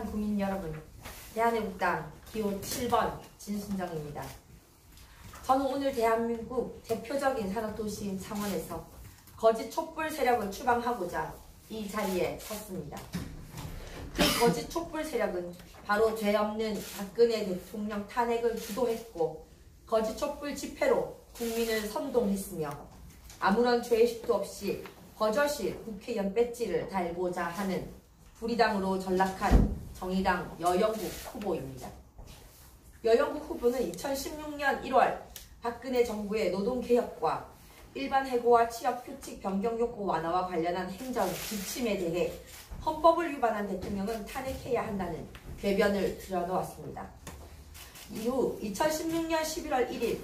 국민 여러분, 대한애국당 기호 7번 진순정입니다. 저는 오늘 대한민국 대표적인 산업도시인 창원에서 거짓 촛불 세력을 추방하고자 이 자리에 섰습니다. 그 거짓 촛불 세력은 바로 죄 없는 박근혜 대통령 탄핵을 주도했고 거짓 촛불 집회로 국민을 선동했으며 아무런 죄의식도 없이 버젓이 국회의원 배지를 달고자 하는 불의당으로 전락한 정의당 여영국 후보입니다. 여영국 후보는 2016년 1월 박근혜 정부의 노동개혁과 일반 해고와 취업 규칙 변경 요구 완화와 관련한 행정 지침에 대해 헌법을 위반한 대통령은 탄핵해야 한다는 궤변을 들여놓았습니다. 이후 2016년 11월 1일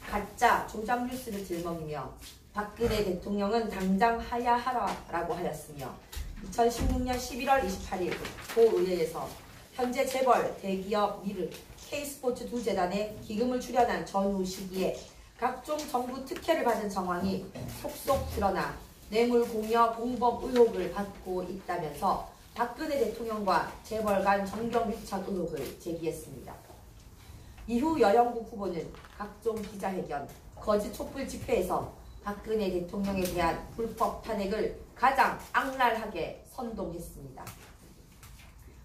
가짜 조작 뉴스를 들먹이며 박근혜 대통령은 당장 하야하라라고 하였으며 2016년 11월 28일 고의회에서 현재 재벌, 대기업, 미르, K스포츠 두 재단에 기금을 출연한 전후 시기에 각종 정부 특혜를 받은 정황이 속속 드러나 뇌물 공여 공범 의혹을 받고 있다면서 박근혜 대통령과 재벌 간 정경 유착 의혹을 제기했습니다. 이후 여영국 후보는 각종 기자회견, 거짓 촛불 집회에서 박근혜 대통령에 대한 불법 탄핵을 가장 악랄하게 선동했습니다.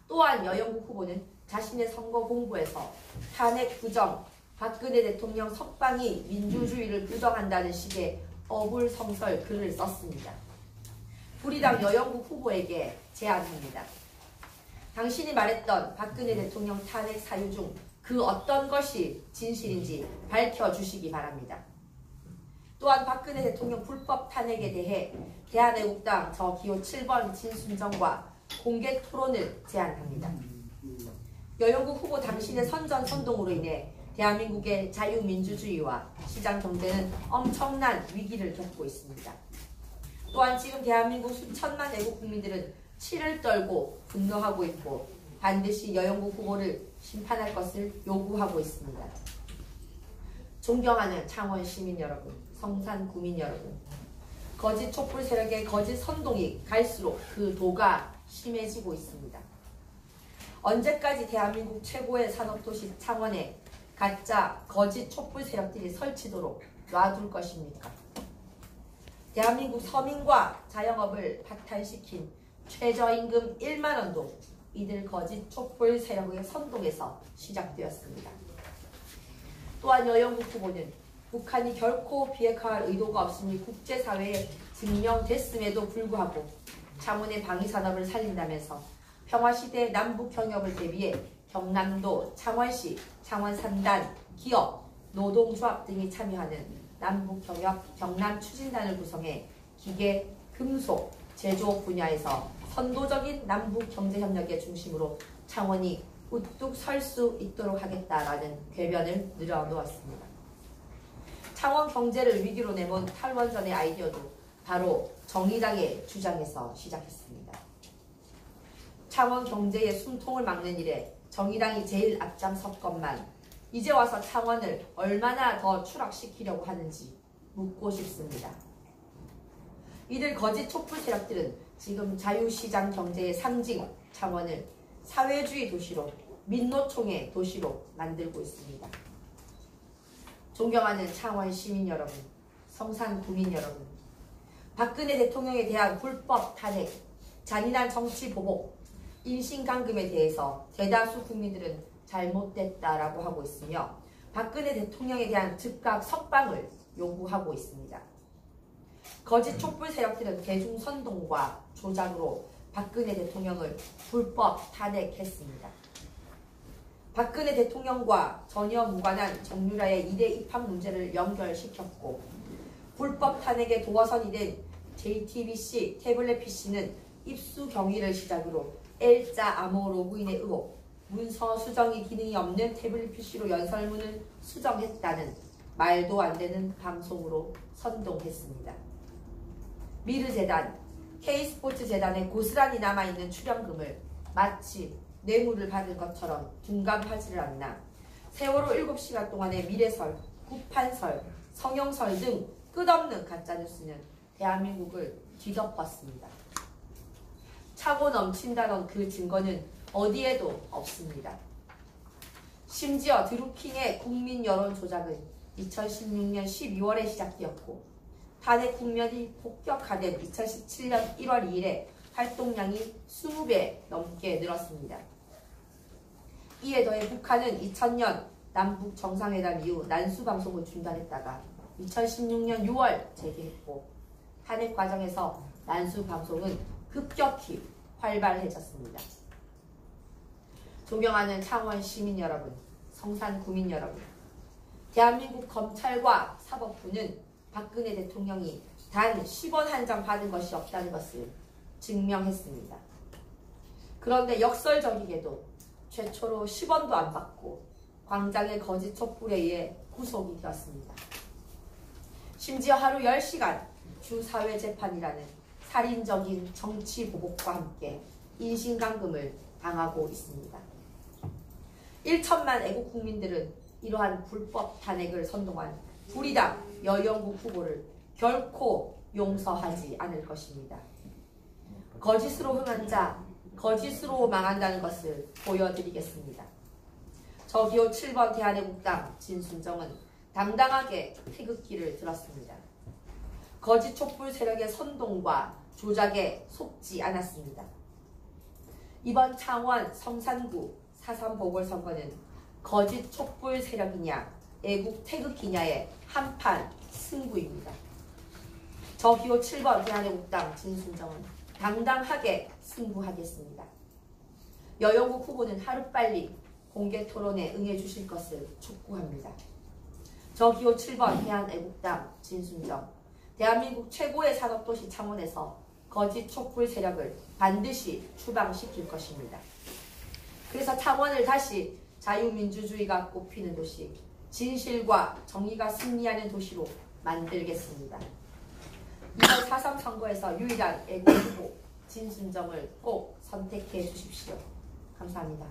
또한 여영국 후보는 자신의 선거 공보에서 탄핵 부정, 박근혜 대통령 석방이 민주주의를 부정한다는 식의 어불성설 글을 썼습니다. 불의당 여영국 후보에게 제안합니다. 당신이 말했던 박근혜 대통령 탄핵 사유 중 그 어떤 것이 진실인지 밝혀주시기 바랍니다. 또한 박근혜 대통령 불법 탄핵에 대해 대한애국당 저 기호 7번 진순정과 공개 토론을 제안합니다. 여영국 후보 당신의 선전선동으로 인해 대한민국의 자유민주주의와 시장경제는 엄청난 위기를 겪고 있습니다. 또한 지금 대한민국 수천만 애국 국민들은 치를 떨고 분노하고 있고 반드시 여영국 후보를 심판할 것을 요구하고 있습니다. 존경하는 창원 시민 여러분, 성산 구민 여러분, 거짓 촛불 세력의 거짓 선동이 갈수록 그 도가 심해지고 있습니다. 언제까지 대한민국 최고의 산업도시 창원에 가짜 거짓 촛불 세력들이 설치도록 놔둘 것입니까? 대한민국 서민과 자영업을 박탈시킨 최저임금 1만원도 이들 거짓 촛불 세력의 선동에서 시작되었습니다. 또한 여영국 후보는 북한이 결코 비핵화할 의도가 없음이 국제사회에 증명됐음에도 불구하고 창원의 방위산업을 살린다면서 평화시대 남북경협을 대비해 경남도, 창원시, 창원산단, 기업, 노동조합 등이 참여하는 남북경협 경남추진단을 구성해 기계, 금속, 제조 분야에서 선도적인 남북경제협력의 중심으로 창원이 우뚝 설 수 있도록 하겠다라는 궤변을 늘어놓았습니다. 창원 경제를 위기로 내몬 탈원전의 아이디어도 바로 정의당의 주장에서 시작했습니다. 창원 경제의 숨통을 막는 일에 정의당이 제일 앞장섰건만 이제 와서 창원을 얼마나 더 추락시키려고 하는지 묻고 싶습니다. 이들 거짓 촛불 세력들은 지금 자유시장 경제의 상징 창원을 사회주의 도시로 민노총의 도시로 만들고 있습니다. 존경하는 창원 시민 여러분, 성산 구민 여러분, 박근혜 대통령에 대한 불법 탄핵, 잔인한 정치 보복, 인신강금에 대해서 대다수 국민들은 잘못됐다라고 하고 있으며 박근혜 대통령에 대한 즉각 석방을 요구하고 있습니다. 거짓 촛불 세력들은 대중선동과 조작으로 박근혜 대통령을 불법 탄핵했습니다. 박근혜 대통령과 전혀 무관한 정유라의 2대 입학 문제를 연결시켰고 불법 탄핵의 도화선이 된 JTBC 태블릿 PC는 입수 경위를 시작으로 L자 암호 로그인의 의혹, 문서 수정이 기능이 없는 태블릿 PC로 연설문을 수정했다는 말도 안 되는 방송으로 선동했습니다. 미르재단, K스포츠 재단에 고스란히 남아있는 출연금을 마치 뇌물을 받은 것처럼 둔감하지를 않나 세월호 7시간 동안의 미래설, 구판설, 성형설 등 끝없는 가짜뉴스는 대한민국을 뒤덮었습니다. 차고 넘친다던 그 증거는 어디에도 없습니다. 심지어 드루킹의 국민 여론 조작은 2016년 12월에 시작되었고 탄핵 국면이 폭격화된 2017년 1월 2일에 활동량이 20배 넘게 늘었습니다. 이에 더해 북한은 2000년 남북 정상회담 이후 난수 방송을 중단했다가 2016년 6월 재개했고 탄핵 과정에서 난수 방송은 급격히 활발해졌습니다. 존경하는 창원 시민 여러분, 성산 구민 여러분, 대한민국 검찰과 사법부는 박근혜 대통령이 단 10원 한 장 받은 것이 없다는 것을 증명했습니다. 그런데 역설적이게도 최초로 10원도 안 받고 광장의 거짓 촛불에 의해 구속이 되었습니다. 심지어 하루 10시간 주사회재판이라는 살인적인 정치보복과 함께 인신감금을 당하고 있습니다. 1천만 애국 국민들은 이러한 불법 탄핵을 선동한 불의당 여영국 후보를 결코 용서하지 않을 것입니다. 거짓으로 흥한 자, 거짓으로 망한다는 것을 보여드리겠습니다. 저기요 7번 대한애국당 진순정은 당당하게 태극기를 들었습니다. 거짓 촛불 세력의 선동과 조작에 속지 않았습니다. 이번 창원 성산구 4.3 보궐선거는 거짓 촛불 세력이냐 애국 태극기냐의 한판 승부입니다. 저기요 7번 대한애국당 진순정은 당당하게 승부하겠습니다. 여영국 후보는 하루빨리 공개 토론에 응해주실 것을 촉구합니다. 저기요 7번 대한애국당 진순정, 대한민국 최고의 산업도시 창원에서 거짓 촛불 세력을 반드시 추방시킬 것입니다. 그래서 창원을 다시 자유민주주의가 꽃피는 도시, 진실과 정의가 승리하는 도시로 만들겠습니다. 이번 4.3 선거에서 유일한 애국 후보 진순정을 꼭 선택해 주십시오. 감사합니다.